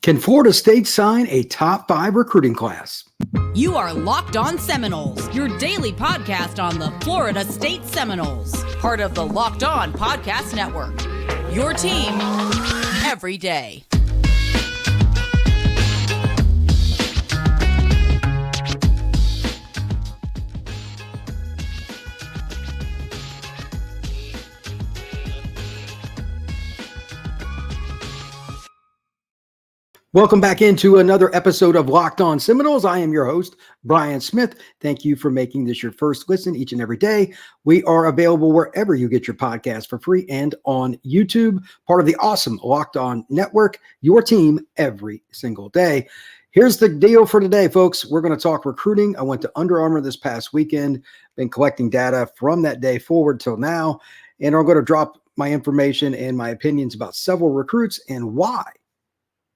Can Florida State sign a top 5 recruiting class? You are Locked On Seminoles, your daily podcast on the Florida State Seminoles, part of the Locked On Podcast Network. Your team every day. Welcome back into another episode of Locked On Seminoles. I am your host, Brian Smith. Thank you for making this your first listen each and every day. We are available wherever you get your podcast for free and on YouTube, part of the awesome Locked On Network, your team every single day. Here's the deal for today, folks. We're going to talk recruiting. I went to Under Armour this past weekend, been collecting data from that day forward till now, and I'm going to drop my information and my opinions about several recruits and why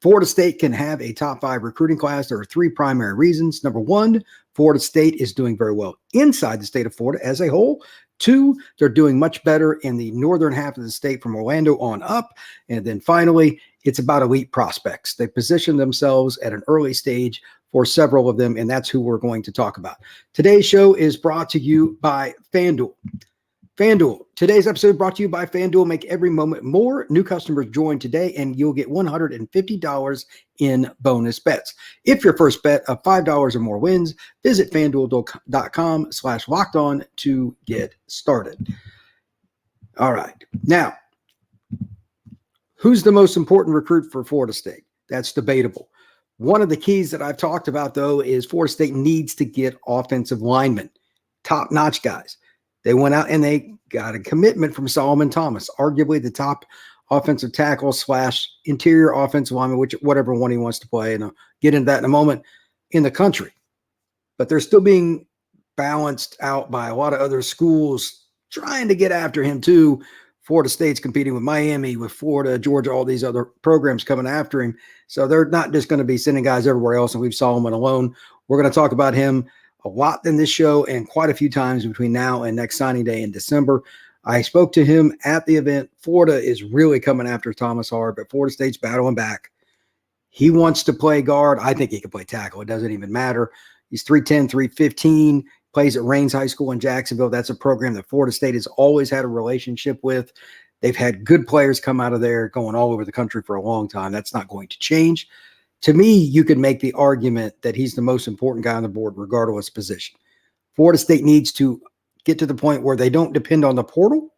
Florida State can have a top 5 recruiting class. There are 3 primary reasons. Number 1, Florida State is doing very well inside the state of Florida as a whole. 2, they're doing much better in the northern half of the state from Orlando on up. And then finally, it's about elite prospects. They position themselves at an early stage for several of them, and that's who we're going to talk about. Today's show is brought to you by FanDuel. FanDuel. Today's episode brought to you by FanDuel. Make every moment more. New customers join today, and you'll get $150 in bonus bets. If your first bet of $5 or more wins, visit FanDuel.com/lockedon to get started. All right. Now, who's the most important recruit for Florida State? That's debatable. One of the keys that I've talked about, though, is Florida State needs to get offensive linemen, top-notch guys. They went out and they got a commitment from Solomon Thomas, arguably the top offensive tackle / interior offensive lineman, whatever one he wants to play. And I'll get into that in a moment, in the country. But they're still being balanced out by a lot of other schools trying to get after him too. Florida State's competing with Miami, with Florida, Georgia, all these other programs coming after him. So they're not just going to be sending guys everywhere else and leave Solomon alone. We're going to talk about him a lot in this show and quite a few times between now and next signing day in December. I spoke to him at the event. Florida is really coming after Thomas hard, but Florida State's battling back. He wants to play guard. I think he can play tackle. It doesn't even matter. He's 3'10", 315, plays at Raines High School in Jacksonville. That's a program that Florida State has always had a relationship with. They've had good players come out of there going all over the country for a long time. That's not going to change. To me, you could make the argument that he's the most important guy on the board, regardless of position. Florida State needs to get to the point where they don't depend on the portal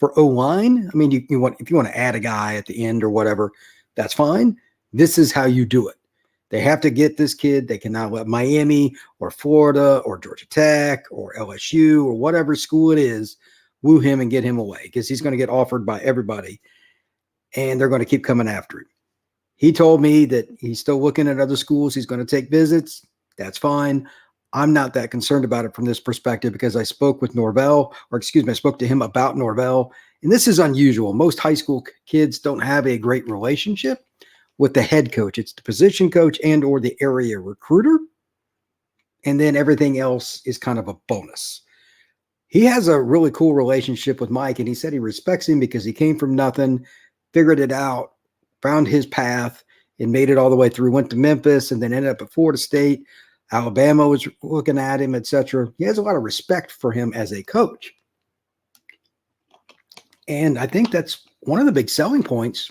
for O-line. I mean, if you want to add a guy at the end or whatever, that's fine. This is how you do it. They have to get this kid. They cannot let Miami or Florida or Georgia Tech or LSU or whatever school it is woo him and get him away, because he's going to get offered by everybody, and they're going to keep coming after him. He told me that he's still looking at other schools. He's going to take visits. That's fine. I'm not that concerned about it from this perspective, because I spoke with Norvell, I spoke to him about Norvell. And this is unusual. Most high school kids don't have a great relationship with the head coach. It's the position coach and or the area recruiter. And then everything else is kind of a bonus. He has a really cool relationship with Mike, and he said he respects him because he came from nothing, figured it out, found his path, and made it all the way through. Went to Memphis and then ended up at Florida State. Alabama was looking at him, etc. He has a lot of respect for him as a coach. And I think that's one of the big selling points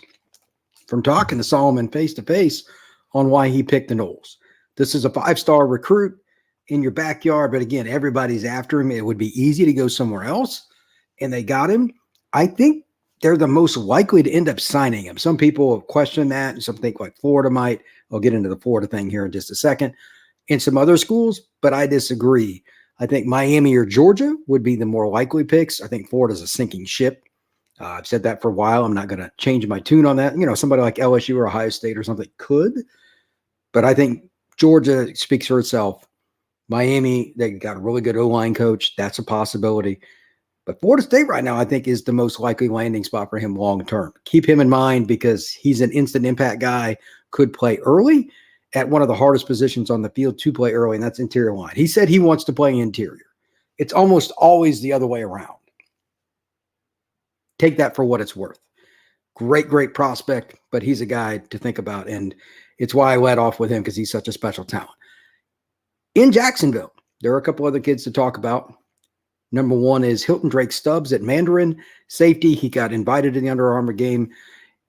from talking to Solomon face-to-face on why he picked the Noles. This is a 5-star recruit in your backyard, but again, everybody's after him. It would be easy to go somewhere else, and they got him. I think they're the most likely to end up signing him. Some people have questioned that, and some think like Florida might. I'll get into the Florida thing here in just a second. And some other schools, but I disagree. I think Miami or Georgia would be the more likely picks. I think Florida's a sinking ship. I've said that for a while. I'm not going to change my tune on that. Somebody like LSU or Ohio State or something could, but I think Georgia speaks for itself. Miami, they got a really good O-line coach. That's a possibility. But Florida State right now, I think, is the most likely landing spot for him long term. Keep him in mind because he's an instant impact guy, could play early at one of the hardest positions on the field to play early, and that's interior line. He said he wants to play interior. It's almost always the other way around. Take that for what it's worth. Great prospect, but he's a guy to think about. And it's why I led off with him, because he's such a special talent. In Jacksonville, there are a couple other kids to talk about. Number one is Hilton Drake Stubbs at Mandarin, safety. He got invited to the Under Armour game,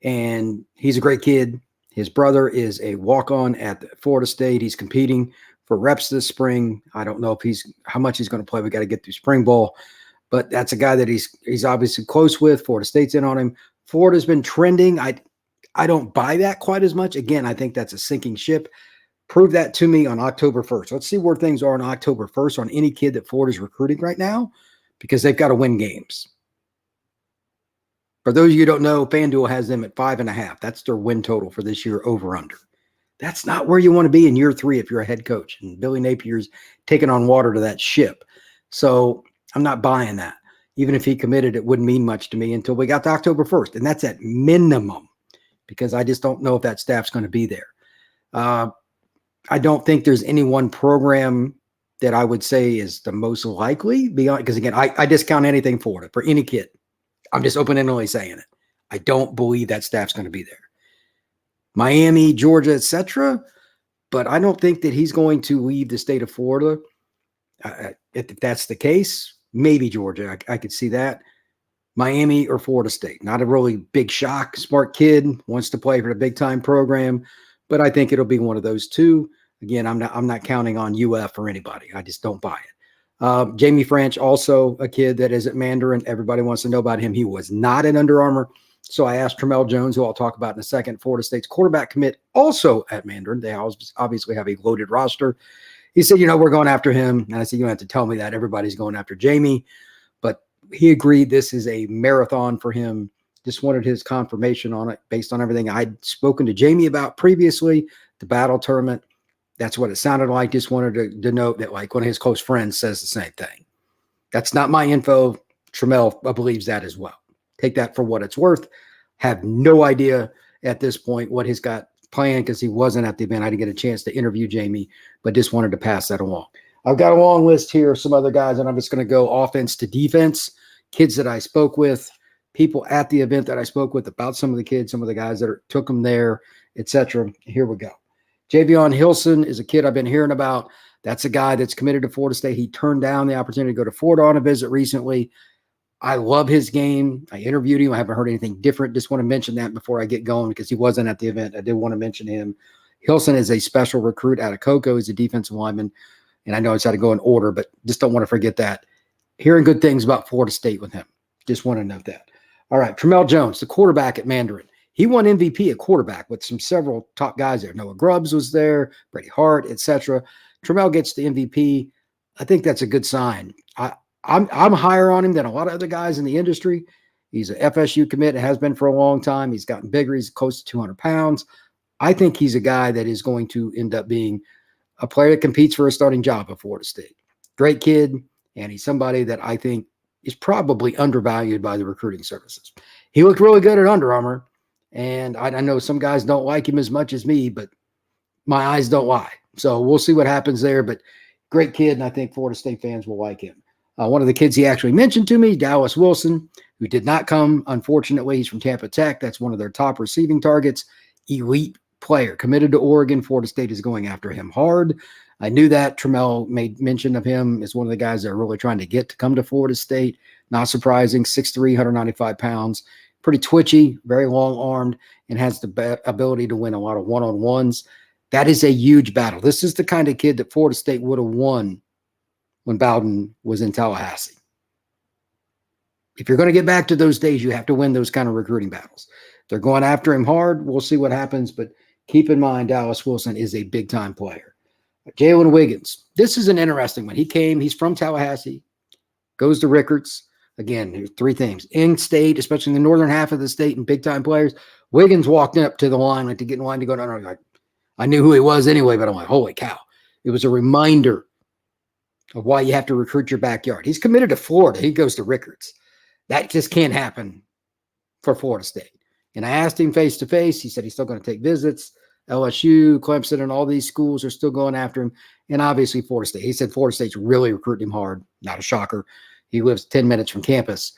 and he's a great kid. His brother is a walk-on at Florida State. He's competing for reps this spring. I don't know how much he's going to play. We got to get through spring ball, but that's a guy that he's obviously close with. Florida State's in on him. Florida's been trending. I don't buy that quite as much. Again, I think that's a sinking ship. Prove that to me on October 1st. Let's see where things are on October 1st on any kid that Florida's recruiting right now, because they've got to win games. For those of you who don't know, FanDuel has them at 5.5. That's their win total for this year, over under. That's not where you want to be in year 3 if you're a head coach. And Billy Napier's taking on water to that ship. So I'm not buying that. Even if he committed, it wouldn't mean much to me until we got to October 1st. And that's at minimum, because I just don't know if that staff's going to be there. I don't think there's any one program that I would say is the most likely beyond, because again, I discount anything Florida for any kid. I'm just open-endedly saying it. I don't believe that staff's going to be there. Miami, Georgia, etc. But I don't think that he's going to leave the state of Florida. If that's the case, maybe Georgia. I could see that. Miami or Florida State. Not a really big shock. Smart kid, wants to play for the big-time program. But I think it'll be one of those two. Again, I'm not counting on UF or anybody. I just don't buy it. Jaime Ffrench, also a kid that is at Mandarin. Everybody wants to know about him. He was not at Under Armour. So I asked Tramell Jones, who I'll talk about in a second, Florida State's quarterback commit, also at Mandarin. They obviously have a loaded roster. He said, we're going after him. And I said, you don't have to tell me that. Everybody's going after Jaime. But he agreed this is a marathon for him. Just wanted his confirmation on it based on everything I'd spoken to Jaime about previously, the battle tournament. That's what it sounded like. Just wanted to note that, like, one of his close friends says the same thing. That's not my info. Tramell believes that as well. Take that for what it's worth. Have no idea at this point what he's got planned, because he wasn't at the event. I didn't get a chance to interview Jaime, but just wanted to pass that along. I've got a long list here of some other guys, and I'm just going to go offense to defense. Kids that I spoke with, people at the event that I spoke with about some of the kids, some of the guys that took them there, etc. Here we go. Javion Hilson is a kid I've been hearing about. That's a guy that's committed to Florida State. He turned down the opportunity to go to Florida on a visit recently. I love his game. I interviewed him. I haven't heard anything different. Just want to mention that before I get going, because he wasn't at the event. I did want to mention him. Hilson is a special recruit out of Cocoa. He's a defensive lineman. And I know it's how to go in order, but just don't want to forget that. Hearing good things about Florida State with him. Just want to note that. All right, Tramell Jones, the quarterback at Mandarin. He won MVP at quarterback with several top guys there. Noah Grubbs was there, Brady Hart, etc. Tramell gets the MVP. I think that's a good sign. I'm higher on him than a lot of other guys in the industry. He's an FSU commit. It has been for a long time. He's gotten bigger. He's close to 200 pounds. I think he's a guy that is going to end up being a player that competes for a starting job at Florida State. Great kid, and he's somebody that I think is probably undervalued by the recruiting services. He looked really good at Under Armour. And I know some guys don't like him as much as me, but my eyes don't lie. So we'll see what happens there. But great kid, and I think Florida State fans will like him. One of the kids he actually mentioned to me, Dallas Wilson, who did not come, unfortunately. He's from Tampa Tech. That's one of their top receiving targets. Elite player, committed to Oregon. Florida State is going after him hard. I knew that. Tramell made mention of him as one of the guys that are really trying to get to come to Florida State. Not surprising, 6'3", 195 pounds. Pretty twitchy, very long-armed, and has the ability to win a lot of one-on-ones. That is a huge battle. This is the kind of kid that Florida State would have won when Bowden was in Tallahassee. If you're going to get back to those days, you have to win those kind of recruiting battles. They're going after him hard. We'll see what happens, but keep in mind Dallas Wilson is a big-time player. Jalen Wiggins. This is an interesting one. He's from Tallahassee, goes to Rickards. Again, there's three things. In-state, especially in the northern half of the state, and big-time players. Wiggins walked up to the line, to get in line to go down. I knew who he was anyway, but I'm like, holy cow. It was a reminder of why you have to recruit your backyard. He's committed to Florida. He goes to Rickards. That just can't happen for Florida State. And I asked him face-to-face. He said he's still going to take visits. LSU, Clemson, and all these schools are still going after him. And obviously Florida State. He said Florida State's really recruiting him hard. Not a shocker. He lives 10 minutes from campus.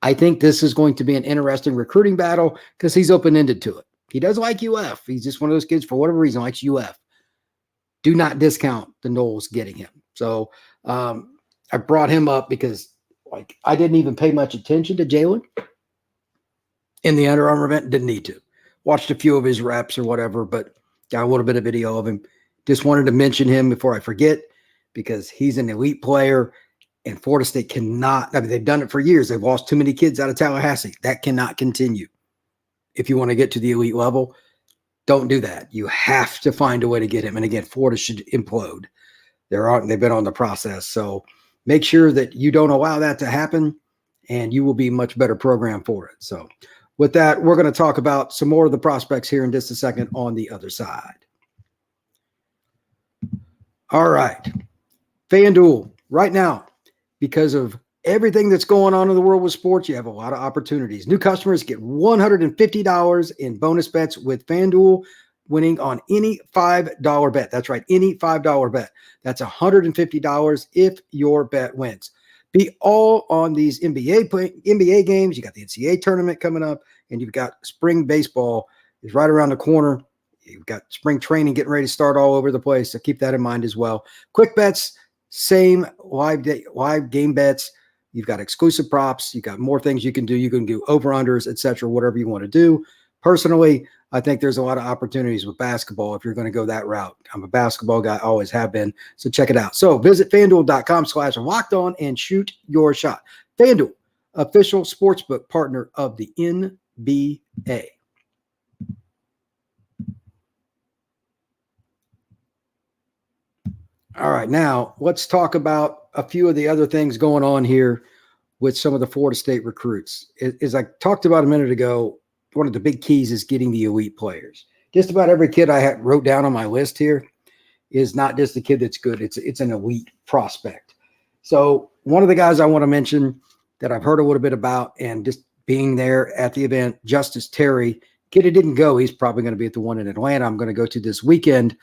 I think this is going to be an interesting recruiting battle because he's open-ended to it. He does like UF. He's just one of those kids, for whatever reason, likes UF. Do not discount the Noles getting him. So I brought him up because I didn't even pay much attention to Jalen in the Under Armour event. Didn't need to. Watched a few of his reps or whatever, but got a little bit of video of him. Just wanted to mention him before I forget because he's an elite player. And Florida State cannot, they've done it for years. They've lost too many kids out of Tallahassee. That cannot continue. If you want to get to the elite level, don't do that. You have to find a way to get him. And again, Florida should implode. They've been on the process. So make sure that you don't allow that to happen, and you will be a much better program for it. So with that, we're going to talk about some more of the prospects here in just a second on the other side. All right. FanDuel, right now, because of everything that's going on in the world with sports, you have a lot of opportunities. New customers get $150 in bonus bets with FanDuel winning on any $5 bet. That's right, any $5 bet. That's $150 if your bet wins. Be all on these NBA games. You got the NCAA tournament coming up, and you've got spring baseball is right around the corner. You've got spring training getting ready to start all over the place, so keep that in mind as well. Quick bets, same live game bets. You've got exclusive props. You've got more things you can do. You can do over-unders, etc., whatever you want to do. Personally, I think there's a lot of opportunities with basketball if you're going to go that route. I'm a basketball guy, always have been, so check it out. So visit FanDuel.com/lockedon and shoot your shot. FanDuel, official sportsbook partner of the NBA. All right, now let's talk about a few of the other things going on here with some of the Florida State recruits. As I talked about a minute ago, one of the big keys is getting the elite players. Just about every kid I wrote down on my list here is not just a kid that's good. It's an elite prospect. So one of the guys I want to mention that I've heard a little bit about and just being there at the event, Justice Terry, kid who didn't go, he's probably going to be at the one in Atlanta I'm going to go to this weekend.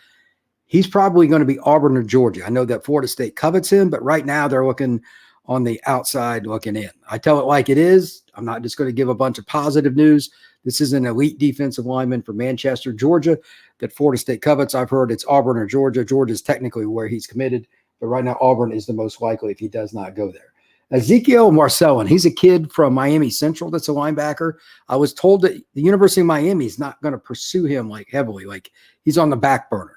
He's probably going to be Auburn or Georgia. I know that Florida State covets him, but right now they're looking on the outside looking in. I tell it like it is. I'm not just going to give a bunch of positive news. This is an elite defensive lineman from Manchester, Georgia, that Florida State covets. I've heard it's Auburn or Georgia. Georgia is technically where he's committed, but right now Auburn is the most likely if he does not go there. Ezekiel Marcellin, he's a kid from Miami Central that's a linebacker. I was told that the University of Miami is not going to pursue him heavily. He's on the back burner.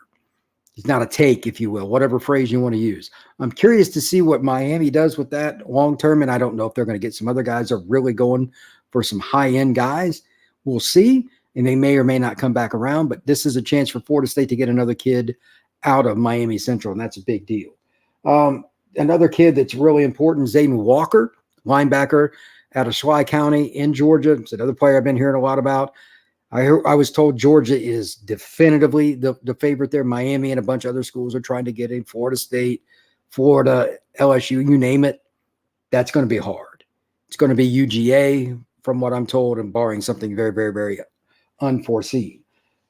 He's not a take, if you will, whatever phrase you want to use. I'm curious to see what Miami does with that long term, and I don't know if they're going to get some other guys that are really going for some high-end guys. We'll see, and they may or may not come back around, but this is a chance for Florida State to get another kid out of Miami Central, and that's a big deal. Another kid that's really important is Zayden Walker, linebacker out of Schley County in Georgia. It's another player I've been hearing a lot about. I was told Georgia is definitively the favorite there. Miami and a bunch of other schools are trying to get in. Florida State, Florida, LSU, you name it. That's going to be hard. It's going to be UGA, from what I'm told, and barring something very, very, very unforeseen.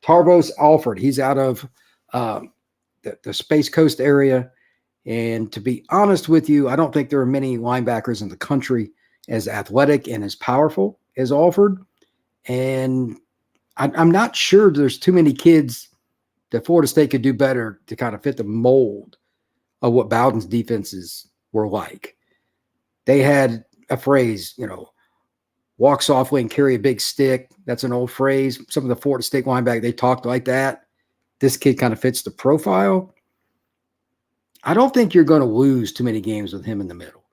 Tarvos Alford, he's out of the Space Coast area. And to be honest with you, I don't think there are many linebackers in the country as athletic and as powerful as Alford. And I'm not sure there's too many kids that Florida State could do better to kind of fit the mold of what Bowden's defenses were like. They had a phrase, walk softly and carry a big stick. That's an old phrase. Some of the Florida State linebackers, they talked like that. This kid kind of fits the profile. I don't think you're going to lose too many games with him in the middle.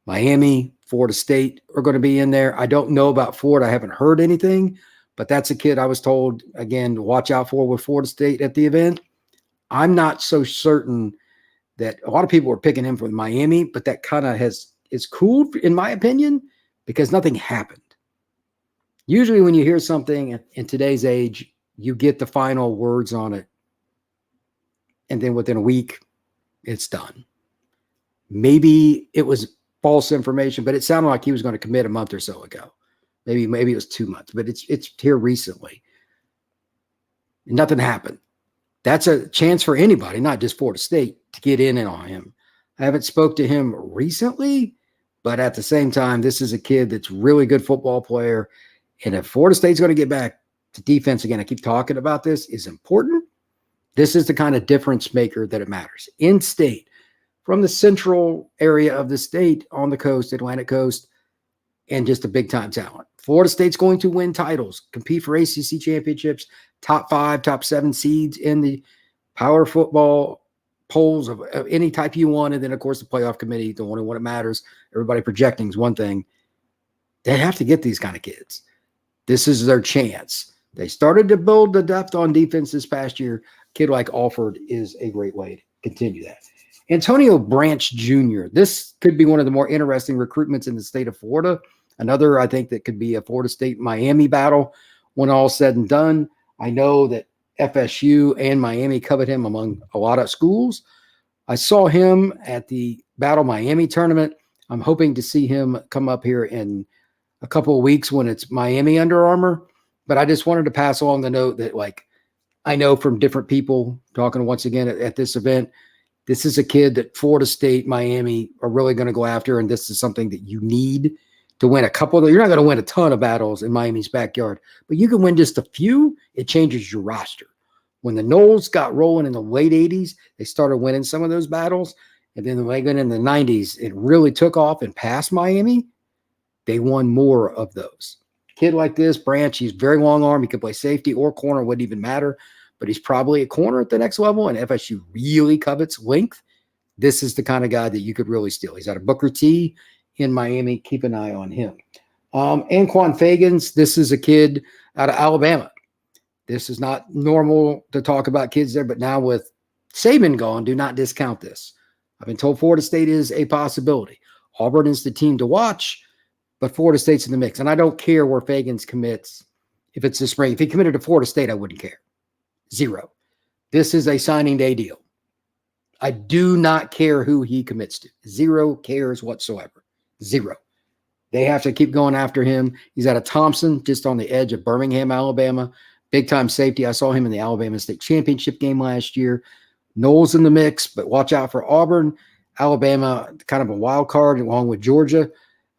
Miami, Florida State are going to be in there. I don't know about Florida. I haven't heard anything, but that's a kid I was told, again, to watch out for with Florida State at the event. I'm not so certain that a lot of people are picking him from Miami, but that kind of is cool, in my opinion, because nothing happened. Usually when you hear something in today's age, you get the final words on it, and then within a week, it's done. Maybe it was false information, but it sounded like he was going to commit a month or so ago. Maybe it was 2 months, but it's here recently. And nothing happened. That's a chance for anybody, not just Florida State, to get in and on him. I haven't spoke to him recently, But at the same time, this is a kid that's really good football player. And if Florida State's going to get back to defense again, I keep talking about this, is important. This is the kind of difference maker that it matters. In state, from the central area of the state on the coast, Atlantic coast, and just a big-time talent. Florida State's going to win titles, compete for ACC championships, top 5, top 7 seeds in the power football polls of any type you want. And then, of course, the playoff committee, the only one that matters, everybody projecting is one thing. They have to get these kind of kids. This is their chance. They started to build the depth on defense this past year. A kid like Alford is a great way to continue that. Antonio Branch Jr. This could be one of the more interesting recruitments in the state of Florida. Another, I think, that could be a Florida State-Miami battle when all's said and done. I know that FSU and Miami covet him among a lot of schools. I saw him at the Battle Miami tournament. I'm hoping to see him come up here in a couple of weeks when it's Miami Under Armour. But I just wanted to pass along the note that, like, I know from different people talking once again at this event, this is a kid that Florida State, Miami are really going to go after, and this is something that you need to win a couple of. You're not going to win a ton of battles in Miami's backyard, but you can win just a few. It changes your roster. When the Noles got rolling in the late 80s, they started winning some of those battles, and then when they got in the 90s, it really took off and passed Miami. They won more of those. Kid like this, Branch, he's very long arm. He could play safety or corner, wouldn't even matter. But he's probably a corner at the next level, and FSU really covets length. This is the kind of guy that you could really steal. He's out of Booker T in Miami. Keep an eye on him. Anquan Fagans, this is a kid out of Alabama. This is not normal to talk about kids there, but now with Saban gone, do not discount this. I've been told Florida State is a possibility. Auburn is the team to watch, but Florida State's in the mix. And I don't care where Fagans commits if it's this spring. If he committed to Florida State, I wouldn't care. 0. This is a signing day deal. I do not care who he commits to. 0 cares whatsoever. 0. They have to keep going after him. He's out of Thompson, just on the edge of Birmingham, Alabama. Big-time safety. I saw him in the Alabama State Championship game last year. Knowles in the mix, but watch out for Auburn. Alabama, kind of a wild card along with Georgia.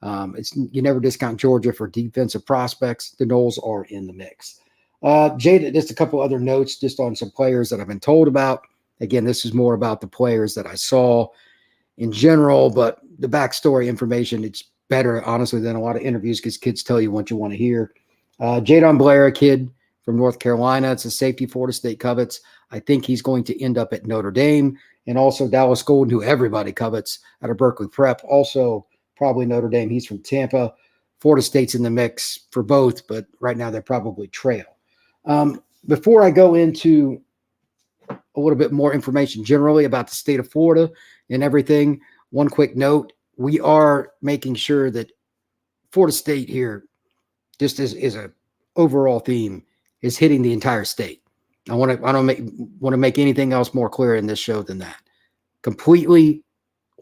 You never discount Georgia for defensive prospects. The Knowles are in the mix. Jada, just a couple other notes just on some players that I've been told about. Again, this is more about the players that I saw in general, but the backstory information, it's better, honestly, than a lot of interviews because kids tell you what you want to hear. Jadon Blair, a kid from North Carolina. It's a safety Florida State covets. I think he's going to end up at Notre Dame. And also Dallas Golden, who everybody covets out of Berkeley Prep. Also probably Notre Dame. He's from Tampa. Florida State's in the mix for both, but right now they're probably trail. Before I go into a little bit more information generally about the state of Florida and everything, one quick note. We are making sure that Florida State here, just as a overall theme, is hitting the entire state. I don't want to make anything else more clear in this show than that. Completely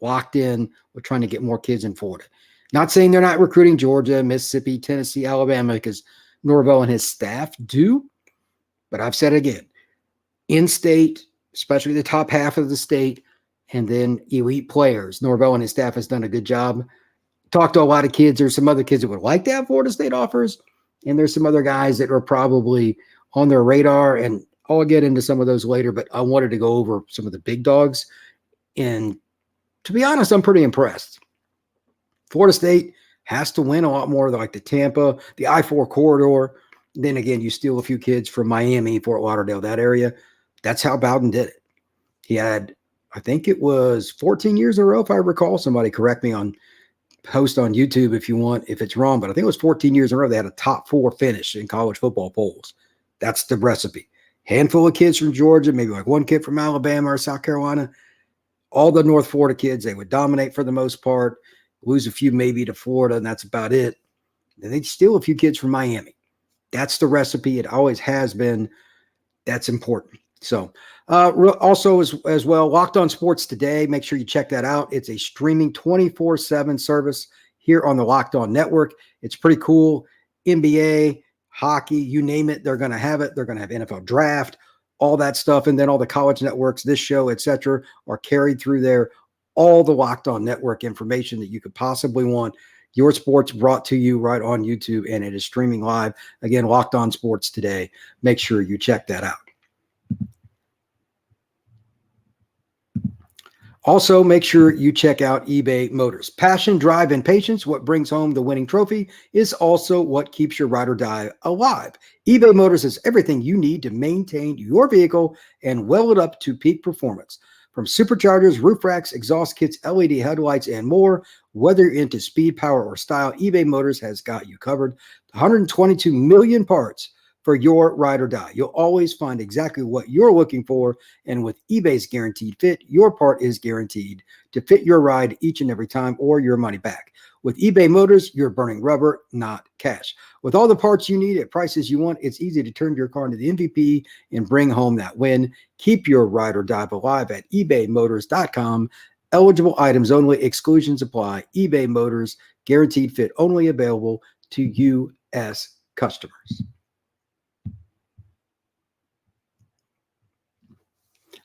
locked in. We're trying to get more kids in Florida. Not saying they're not recruiting Georgia, Mississippi, Tennessee, Alabama, because Norvell and his staff do. But I've said it again, in-state, especially the top half of the state, and then elite players. Norvell and his staff has done a good job. Talked to a lot of kids. There's some other kids that would like to have Florida State offers, and there's some other guys that are probably on their radar, and I'll get into some of those later, but I wanted to go over some of the big dogs. And to be honest, I'm pretty impressed. Florida State has to win a lot more, like the Tampa, the I-4 corridor. Then again, you steal a few kids from Miami, Fort Lauderdale, that area. That's how Bowden did it. He had, I think it was 14 years in a row, if I recall. Somebody correct me on post on YouTube if you want, if it's wrong, but I think it was 14 years in a row. They had a top 4 finish in college football polls. That's the recipe. Handful of kids from Georgia, maybe like one kid from Alabama or South Carolina. All the North Florida kids, they would dominate for the most part, lose a few maybe to Florida, and that's about it. Then they'd steal a few kids from Miami. That's the recipe. It always has been. That's important. So also as well, Locked On Sports Today. Make sure you check that out. It's a streaming 24/7 service here on the Locked On Network. It's pretty cool. NBA, hockey, you name it, they're going to have it. They're going to have NFL draft, all that stuff. And then all the college networks, this show, etc., are carried through there all the Locked On Network information that you could possibly want. Your sports brought to you right on YouTube, and it is streaming live. Again, Locked On Sports today. Make sure you check that out. Also, make sure you check out eBay Motors. Passion, drive, and patience, what brings home the winning trophy, is also what keeps your ride or die alive. eBay Motors is everything you need to maintain your vehicle and well it up to peak performance. From superchargers, roof racks, exhaust kits, LED headlights, and more, whether you're into speed, power, or style, eBay Motors has got you covered. 122 million parts for your ride or die. You'll always find exactly what you're looking for, and with eBay's Guaranteed Fit, your part is guaranteed to fit your ride each and every time or your money back. With eBay Motors, you're burning rubber, not cash. With all the parts you need at prices you want, it's easy to turn your car into the MVP and bring home that win. Keep your ride or die alive at ebaymotors.com. Eligible items only. Exclusions apply. eBay Motors, Guaranteed Fit only available to U.S. customers.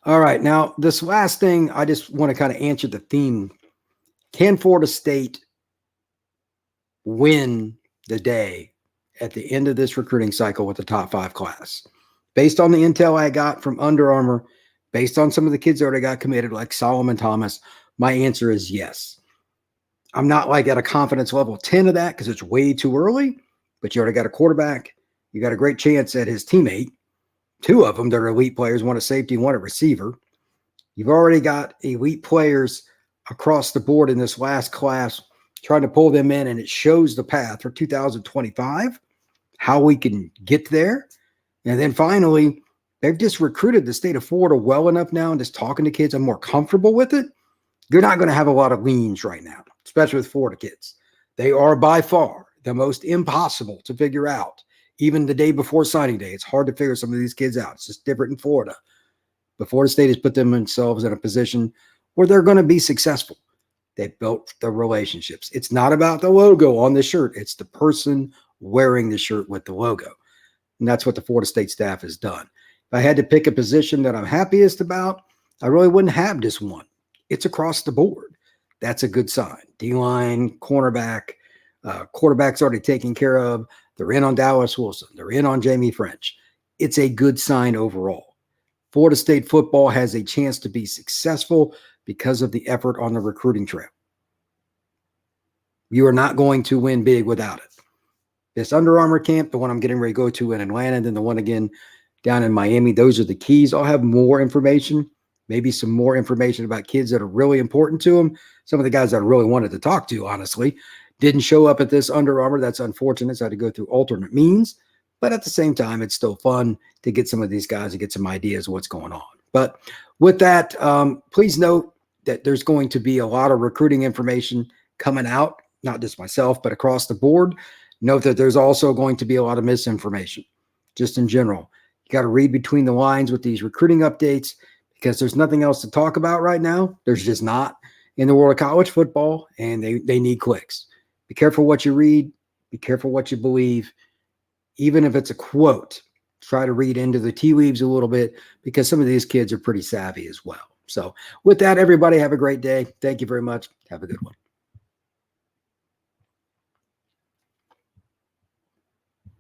All right. Now, this last thing, I just want to kind of answer the theme. Can Florida State win the day at the end of this recruiting cycle with the top 5 class? Based on the intel I got from Under Armour, based on some of the kids that already got committed, like Solomon Thomas, my answer is yes. I'm not like at a confidence level 10 of that because it's way too early, but you already got a quarterback. You got a great chance at his teammate. 2 of them that are elite players, one a safety, one a receiver. You've already got elite players across the board in this last class, trying to pull them in, and it shows the path for 2025, how we can get there. And then finally, they've just recruited the state of Florida well enough now, and just talking to kids, I'm more comfortable with it. You're not going to have a lot of leans right now, especially with Florida kids. They are by far the most impossible to figure out. Even the day before signing day, it's hard to figure some of these kids out. It's just different in Florida. But Florida State has put themselves in a position where they're going to be successful. They built the relationships. It's not about the logo on the shirt. It's the person wearing the shirt with the logo. And that's what the Florida State staff has done. If I had to pick a position that I'm happiest about, I really wouldn't have just one. It's across the board. That's a good sign. D-line, cornerback, quarterback's already taken care of. They're in on Dallas Wilson. They're in on Jaime Ffrench. It's a good sign overall. Florida State football has a chance to be successful because of the effort on the recruiting trail. You are not going to win big without it. This Under Armour camp, the one I'm getting ready to go to in Atlanta, and then the one again down in Miami, those are the keys. I'll have more information, maybe some more information about kids that are really important to them. Some of the guys that I really wanted to talk to, honestly, didn't show up at this Under Armour. That's unfortunate. So I had to go through alternate means. But at the same time, it's still fun to get some of these guys and get some ideas of what's going on. But with that, please note that there's going to be a lot of recruiting information coming out, not just myself, but across the board. Note that there's also going to be a lot of misinformation, just in general. You got to read between the lines with these recruiting updates because there's nothing else to talk about right now. There's just not in the world of college football, and they need clicks. Be careful what you read. Be careful what you believe. Even if it's a quote, try to read into the tea leaves a little bit because some of these kids are pretty savvy as well. So with that, everybody have a great day. Thank you very much. Have a good one.